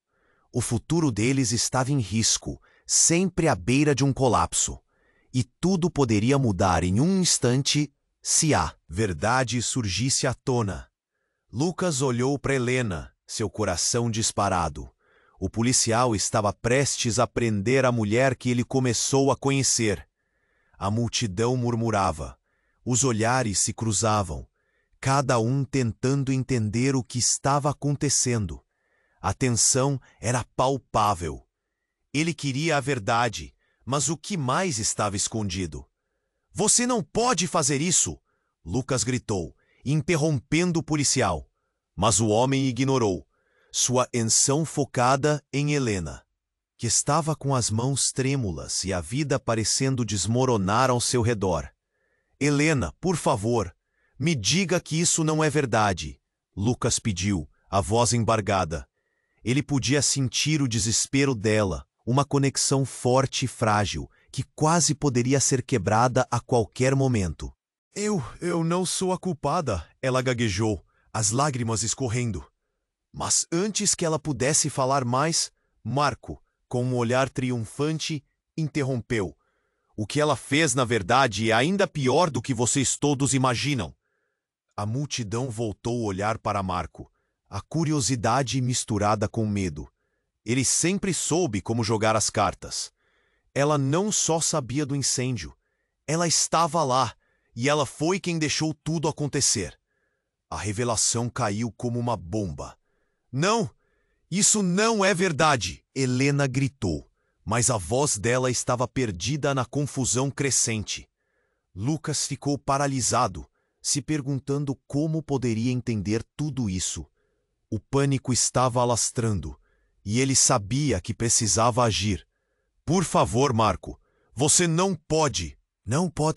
O futuro deles estava em risco, sempre à beira de um colapso. E tudo poderia mudar em um instante se a verdade surgisse à tona. Lucas olhou para Helena, seu coração disparado. O policial estava prestes a prender a mulher que ele começou a conhecer. A multidão murmurava. Os olhares se cruzavam, cada um tentando entender o que estava acontecendo. A tensão era palpável. Ele queria a verdade. Mas o que mais estava escondido? Você não pode fazer isso! Lucas gritou, interrompendo o policial. Mas o homem ignorou, sua atenção focada em Helena, que estava com as mãos trêmulas e a vida parecendo desmoronar ao seu redor. Helena, por favor, me diga que isso não é verdade, Lucas pediu, a voz embargada. Ele podia sentir o desespero dela. Uma conexão forte e frágil, que quase poderia ser quebrada a qualquer momento. Eu não sou a culpada, ela gaguejou, as lágrimas escorrendo. Mas antes que ela pudesse falar mais, Marco, com um olhar triunfante, interrompeu. O que ela fez, na verdade, é ainda pior do que vocês todos imaginam. A multidão voltou o olhar para Marco, a curiosidade misturada com medo. Ele sempre soube como jogar as cartas. Ela não só sabia do incêndio, ela estava lá, e ela foi quem deixou tudo acontecer. A revelação caiu como uma bomba. Não! Isso não é verdade! Helena gritou, mas a voz dela estava perdida na confusão crescente. Lucas ficou paralisado, se perguntando como poderia entender tudo isso. O pânico estava alastrando, e ele sabia que precisava agir. Por favor, Marco, você não pode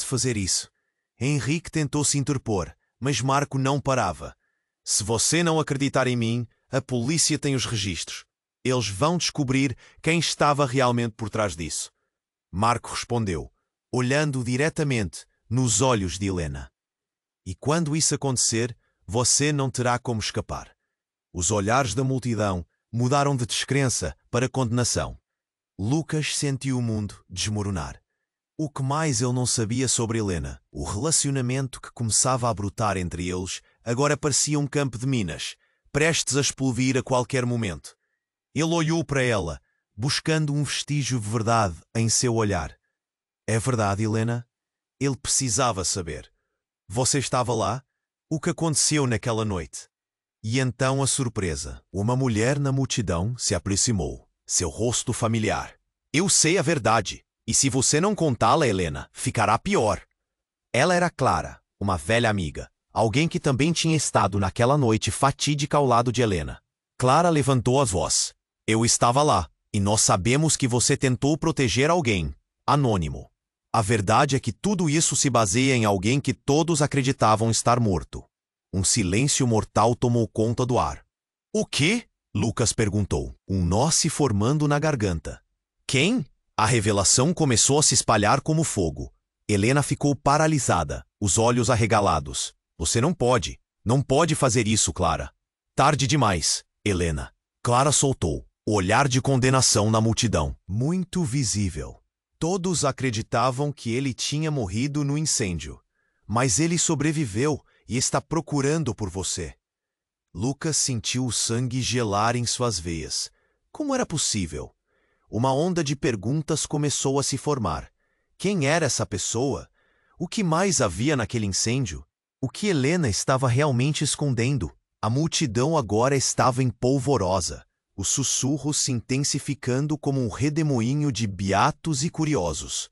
fazer isso. Henrique tentou se interpor, mas Marco não parava. Se você não acreditar em mim, a polícia tem os registros. Eles vão descobrir quem estava realmente por trás disso. Marco respondeu, olhando diretamente nos olhos de Helena. E quando isso acontecer, você não terá como escapar. Os olhares da multidão mudaram de descrença para condenação. Lucas sentiu o mundo desmoronar. O que mais ele não sabia sobre Helena? O relacionamento que começava a brotar entre eles agora parecia um campo de minas, prestes a explodir a qualquer momento. Ele olhou para ela, buscando um vestígio de verdade em seu olhar. É verdade, Helena? Ele precisava saber. Você estava lá? O que aconteceu naquela noite? E então a surpresa. Uma mulher na multidão se aproximou, seu rosto familiar. Eu sei a verdade. E se você não contá-la, Helena, ficará pior. Ela era Clara, uma velha amiga, alguém que também tinha estado naquela noite fatídica ao lado de Helena. Clara levantou a voz. Eu estava lá, e nós sabemos que você tentou proteger alguém, anônimo. A verdade é que tudo isso se baseia em alguém que todos acreditavam estar morto. Um silêncio mortal tomou conta do ar. O quê? Lucas perguntou, um nó se formando na garganta. Quem? A revelação começou a se espalhar como fogo. Helena ficou paralisada, os olhos arregalados. Você não pode fazer isso, Clara. Tarde demais, Helena. Clara soltou, o olhar de condenação na multidão, muito visível. Todos acreditavam que ele tinha morrido no incêndio. Mas ele sobreviveu e está procurando por você. Lucas sentiu o sangue gelar em suas veias. Como era possível? Uma onda de perguntas começou a se formar. Quem era essa pessoa? O que mais havia naquele incêndio? O que Helena estava realmente escondendo? A multidão agora estava em polvorosa, os sussurros se intensificando como um redemoinho de beatos e curiosos.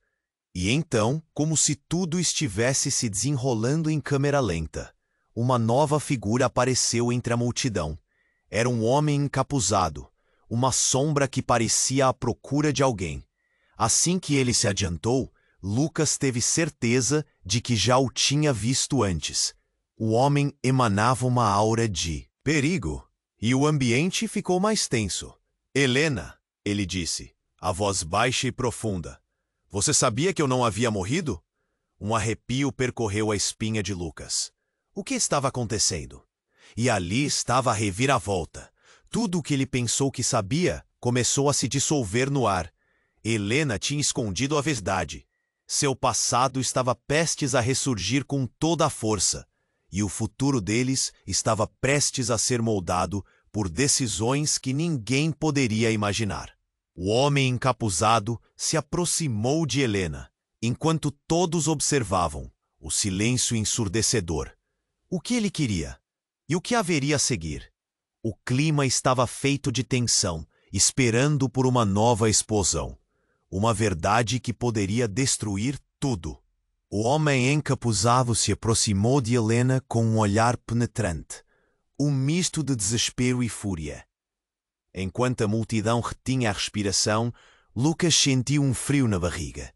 E então, como se tudo estivesse se desenrolando em câmera lenta, uma nova figura apareceu entre a multidão. Era um homem encapuzado, uma sombra que parecia à procura de alguém. Assim que ele se adiantou, Lucas teve certeza de que já o tinha visto antes. O homem emanava uma aura de perigo, e o ambiente ficou mais tenso. Helena, ele disse, a voz baixa e profunda. Você sabia que eu não havia morrido? Um arrepio percorreu a espinha de Lucas. O que estava acontecendo? E ali estava a reviravolta. Tudo o que ele pensou que sabia começou a se dissolver no ar. Helena tinha escondido a verdade. Seu passado estava prestes a ressurgir com toda a força, e o futuro deles estava prestes a ser moldado por decisões que ninguém poderia imaginar. O homem encapuzado se aproximou de Helena, enquanto todos observavam, o silêncio ensurdecedor. O que ele queria? E o que haveria a seguir? O clima estava feito de tensão, esperando por uma nova explosão. Uma verdade que poderia destruir tudo. O homem encapuzado se aproximou de Helena com um olhar penetrante, um misto de desespero e fúria. Enquanto a multidão retinha a respiração, Lucas sentiu um frio na barriga.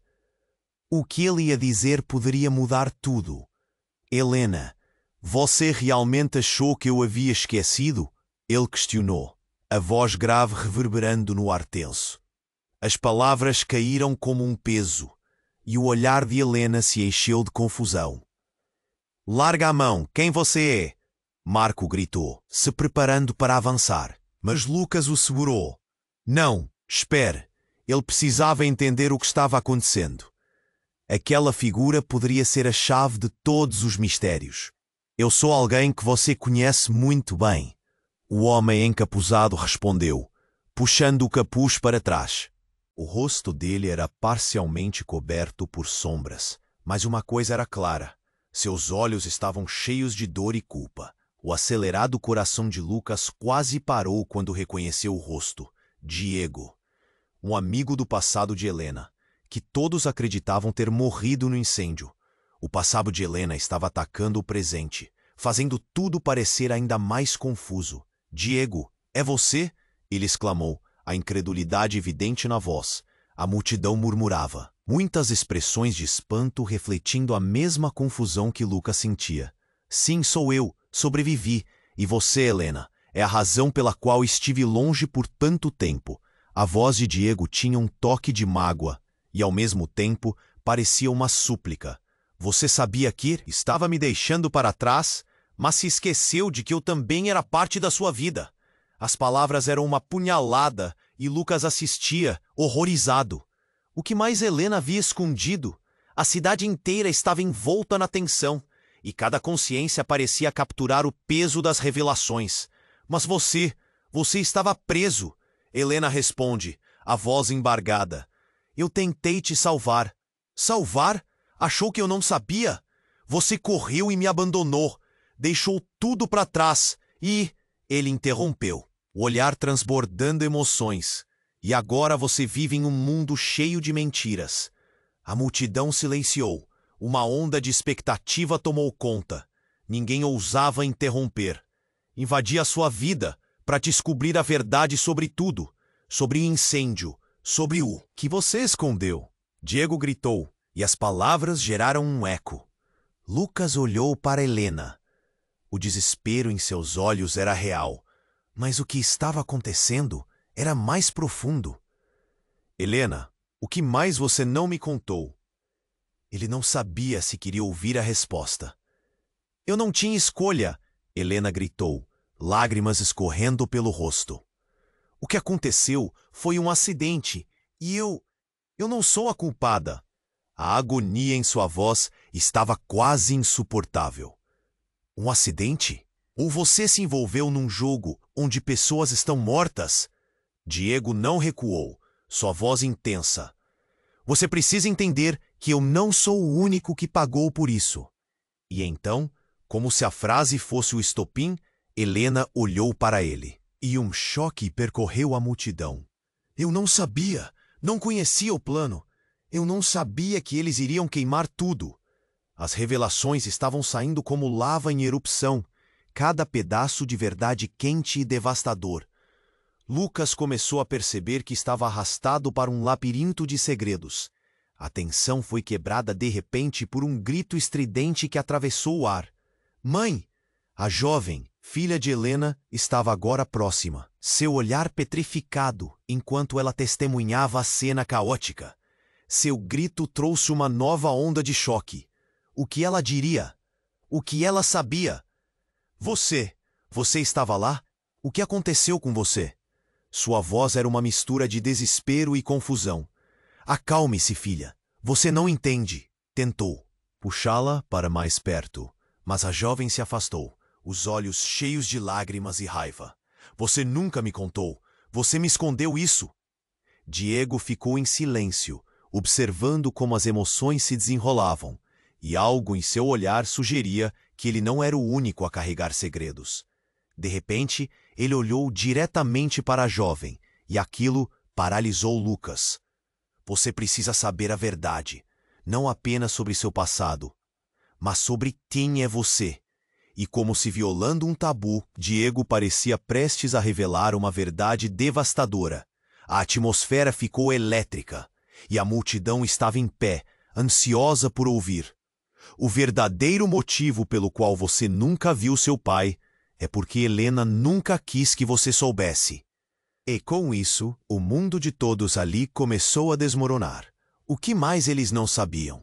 O que ele ia dizer poderia mudar tudo. Helena, você realmente achou que eu havia esquecido? Ele questionou, a voz grave reverberando no ar tenso. As palavras caíram como um peso, e o olhar de Helena se encheu de confusão. Larga a mão, quem você é? Marco gritou, se preparando para avançar, mas Lucas o segurou. Não, espere. Ele precisava entender o que estava acontecendo. Aquela figura poderia ser a chave de todos os mistérios. Eu sou alguém que você conhece muito bem. O homem encapuzado respondeu, puxando o capuz para trás. O rosto dele era parcialmente coberto por sombras, mas uma coisa era clara. Seus olhos estavam cheios de dor e culpa. O acelerado coração de Lucas quase parou quando reconheceu o rosto. Diego, um amigo do passado de Helena, que todos acreditavam ter morrido no incêndio. O passado de Helena estava atacando o presente, fazendo tudo parecer ainda mais confuso. Diego, é você? Ele exclamou, a incredulidade evidente na voz. A multidão murmurava, muitas expressões de espanto refletindo a mesma confusão que Lucas sentia. Sim, sou eu, sobrevivi. E você, Helena, é a razão pela qual estive longe por tanto tempo. A voz de Diego tinha um toque de mágoa e, ao mesmo tempo, parecia uma súplica. Você sabia que estava me deixando para trás, mas se esqueceu de que eu também era parte da sua vida. As palavras eram uma punhalada e Lucas assistia, horrorizado. O que mais Helena havia escondido? A cidade inteira estava envolta na tensão, e cada consciência parecia capturar o peso das revelações. Mas você estava preso. Helena responde, a voz embargada. Eu tentei te salvar. Salvar? Achou que eu não sabia? Você correu e me abandonou. Deixou tudo para trás e... Ele interrompeu, o olhar transbordando emoções. E agora você vive em um mundo cheio de mentiras. A multidão silenciou. Uma onda de expectativa tomou conta. Ninguém ousava interromper. Invadia sua vida para descobrir a verdade sobre tudo. Sobre o incêndio. Sobre o que você escondeu. Diego gritou, e as palavras geraram um eco. Lucas olhou para Helena. O desespero em seus olhos era real, mas o que estava acontecendo era mais profundo. Helena, o que mais você não me contou? Ele não sabia se queria ouvir a resposta. Eu não tinha escolha, Helena gritou, lágrimas escorrendo pelo rosto. O que aconteceu foi um acidente, e eu não sou a culpada. A agonia em sua voz estava quase insuportável. Um acidente? Ou você se envolveu num jogo onde pessoas estão mortas? Diego não recuou, sua voz intensa. Você precisa entender que eu não sou o único que pagou por isso. E então, como se a frase fosse o estopim, Helena olhou para ele. E um choque percorreu a multidão. Eu não sabia, não conhecia o plano. Eu não sabia que eles iriam queimar tudo. As revelações estavam saindo como lava em erupção, cada pedaço de verdade quente e devastador. Lucas começou a perceber que estava arrastado para um labirinto de segredos. A tensão foi quebrada de repente por um grito estridente que atravessou o ar. Mãe! A jovem, filha de Helena, estava agora próxima, seu olhar petrificado enquanto ela testemunhava a cena caótica. Seu grito trouxe uma nova onda de choque. O que ela diria? O que ela sabia? Você estava lá? O que aconteceu com você? Sua voz era uma mistura de desespero e confusão. Acalme-se, filha. Você não entende. Tentou puxá-la para mais perto, mas a jovem se afastou, os olhos cheios de lágrimas e raiva. Você nunca me contou. Você me escondeu isso. Diego ficou em silêncio, observando como as emoções se desenrolavam, e algo em seu olhar sugeria que ele não era o único a carregar segredos. De repente, ele olhou diretamente para a jovem, e aquilo paralisou Lucas. Você precisa saber a verdade, não apenas sobre seu passado, mas sobre quem é você. E como se violando um tabu, Diego parecia prestes a revelar uma verdade devastadora. A atmosfera ficou elétrica, e a multidão estava em pé, ansiosa por ouvir. O verdadeiro motivo pelo qual você nunca viu seu pai é porque Helena nunca quis que você soubesse. E com isso, o mundo de todos ali começou a desmoronar. O que mais eles não sabiam?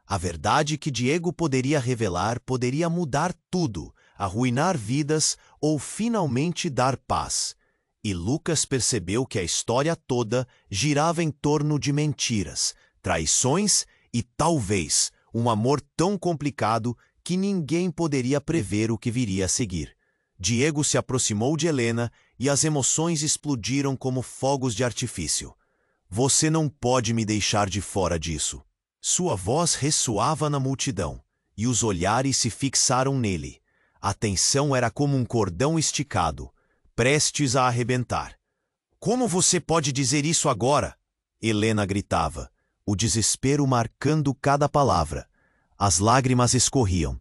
A verdade que Diego poderia revelar poderia mudar tudo, arruinar vidas ou finalmente dar paz. E Lucas percebeu que a história toda girava em torno de mentiras, traições e, talvez, um amor tão complicado que ninguém poderia prever o que viria a seguir. Diego se aproximou de Helena e as emoções explodiram como fogos de artifício. Você não pode me deixar de fora disso. Sua voz ressoava na multidão, e os olhares se fixaram nele. A tensão era como um cordão esticado, prestes a arrebentar. Como você pode dizer isso agora? Helena gritava, o desespero marcando cada palavra. As lágrimas escorriam.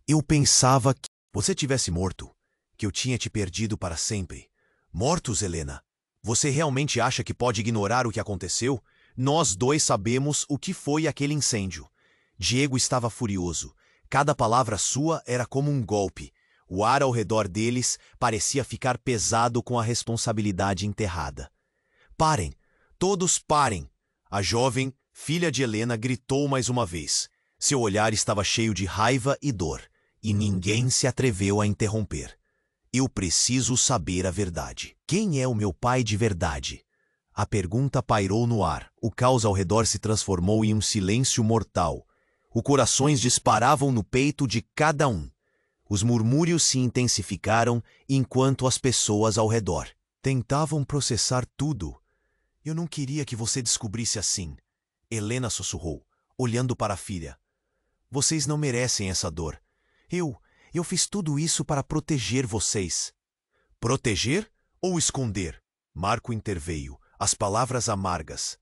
Eu pensava que você tivesse morto, que eu tinha te perdido para sempre. Mortos, Helena? Você realmente acha que pode ignorar o que aconteceu? Nós dois sabemos o que foi aquele incêndio. Diego estava furioso. Cada palavra sua era como um golpe. O ar ao redor deles parecia ficar pesado com a responsabilidade enterrada. Parem! Todos parem! A jovem, filha de Helena, gritou mais uma vez. Seu olhar estava cheio de raiva e dor, e ninguém se atreveu a interromper. Eu preciso saber a verdade. Quem é o meu pai de verdade? A pergunta pairou no ar. O caos ao redor se transformou em um silêncio mortal. Os corações disparavam no peito de cada um. Os murmúrios se intensificaram enquanto as pessoas ao redor tentavam processar tudo. Eu não queria que você descobrisse assim. Helena sussurrou, olhando para a filha. Vocês não merecem essa dor. Eu fiz tudo isso para proteger vocês. Proteger ou esconder? Marco interveio, as palavras amargas.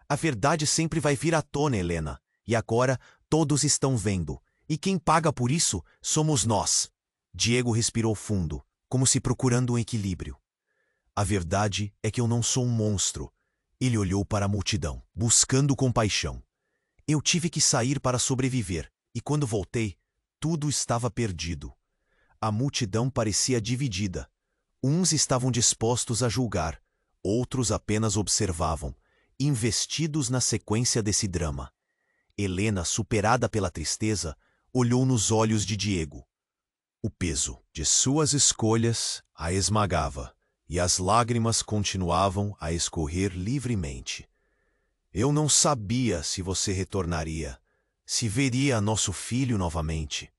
A verdade sempre vai vir à tona, Helena. E agora todos estão vendo. E quem paga por isso somos nós. Diego respirou fundo, como se procurando um equilíbrio. A verdade é que eu não sou um monstro. Ele olhou para a multidão, buscando compaixão. Eu tive que sair para sobreviver, e quando voltei, tudo estava perdido. A multidão parecia dividida. Uns estavam dispostos a julgar, outros apenas observavam, investidos na sequência desse drama. Helena, superada pela tristeza, olhou nos olhos de Diego. O peso de suas escolhas a esmagava, e as lágrimas continuavam a escorrer livremente. Eu não sabia se você retornaria, se veria nosso filho novamente.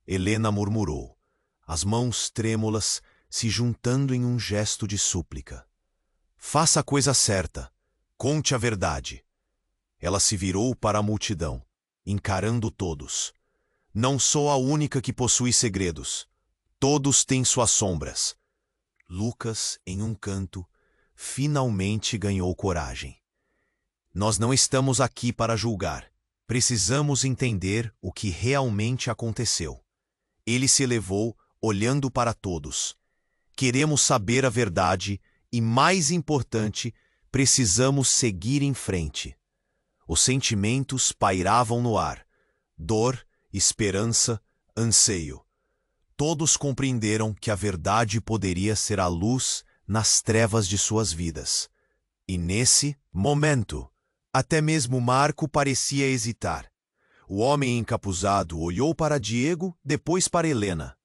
Helena murmurou, as mãos trêmulas se juntando em um gesto de súplica. Faça a coisa certa. Conte a verdade. Ela se virou para a multidão, encarando todos. Não sou a única que possui segredos. Todos têm suas sombras. Lucas, em um canto, finalmente ganhou coragem. Nós não estamos aqui para julgar. Precisamos entender o que realmente aconteceu. Ele se elevou, olhando para todos. Queremos saber a verdade e, mais importante, precisamos seguir em frente. Os sentimentos pairavam no ar. Dor, esperança, anseio. Todos compreenderam que a verdade poderia ser a luz nas trevas de suas vidas. E nesse momento, até mesmo Marco parecia hesitar. O homem encapuzado olhou para Diego, depois para Helena.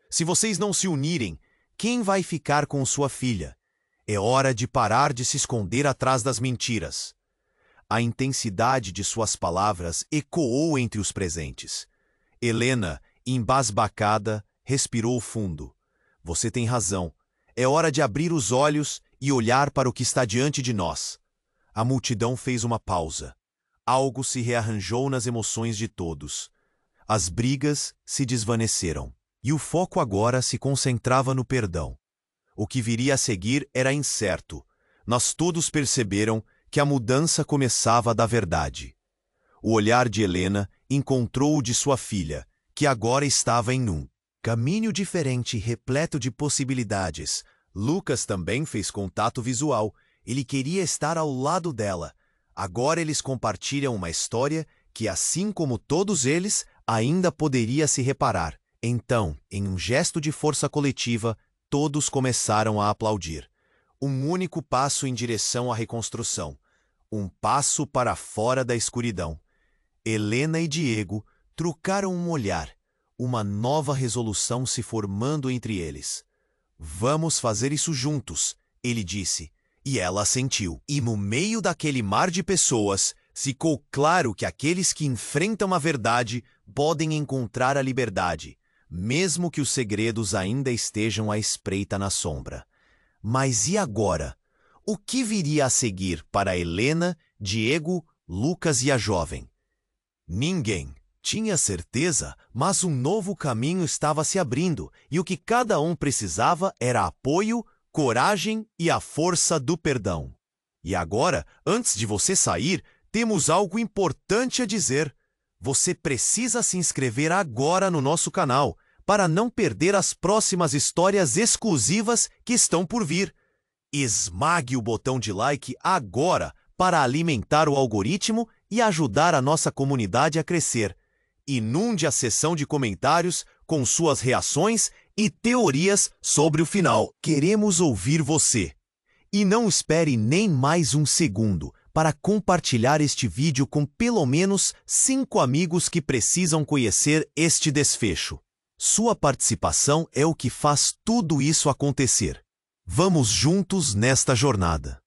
Se vocês não se unirem, quem vai ficar com sua filha? É hora de parar de se esconder atrás das mentiras. A intensidade de suas palavras ecoou entre os presentes. Helena, embasbacada, respirou fundo. Você tem razão. É hora de abrir os olhos e olhar para o que está diante de nós. A multidão fez uma pausa. Algo se rearranjou nas emoções de todos. As brigas se desvaneceram. E o foco agora se concentrava no perdão. O que viria a seguir era incerto. Mas todos perceberam que a mudança começava da verdade. O olhar de Helena encontrou o de sua filha, que agora estava em um caminho diferente, repleto de possibilidades. Lucas também fez contato visual. Ele queria estar ao lado dela. Agora eles compartilham uma história que, assim como todos eles, ainda poderia se reparar. Então, em um gesto de força coletiva, todos começaram a aplaudir. Um único passo em direção à reconstrução. Um passo para fora da escuridão. Helena e Diego trocaram um olhar. Uma nova resolução se formando entre eles. Vamos fazer isso juntos, ele disse. E ela assentiu. E no meio daquele mar de pessoas, ficou claro que aqueles que enfrentam a verdade podem encontrar a liberdade, mesmo que os segredos ainda estejam à espreita na sombra. Mas e agora? O que viria a seguir para Helena, Diego, Lucas e a jovem? Ninguém. Tinha certeza, mas um novo caminho estava se abrindo e o que cada um precisava era apoio, coragem e a força do perdão. E agora, antes de você sair, temos algo importante a dizer. Você precisa se inscrever agora no nosso canal para não perder as próximas histórias exclusivas que estão por vir. Esmague o botão de like agora para alimentar o algoritmo e ajudar a nossa comunidade a crescer. Inunde a seção de comentários com suas reações e teorias sobre o final. Queremos ouvir você. E não espere nem mais um segundo para compartilhar este vídeo com pelo menos 5 amigos que precisam conhecer este desfecho. Sua participação é o que faz tudo isso acontecer. Vamos juntos nesta jornada.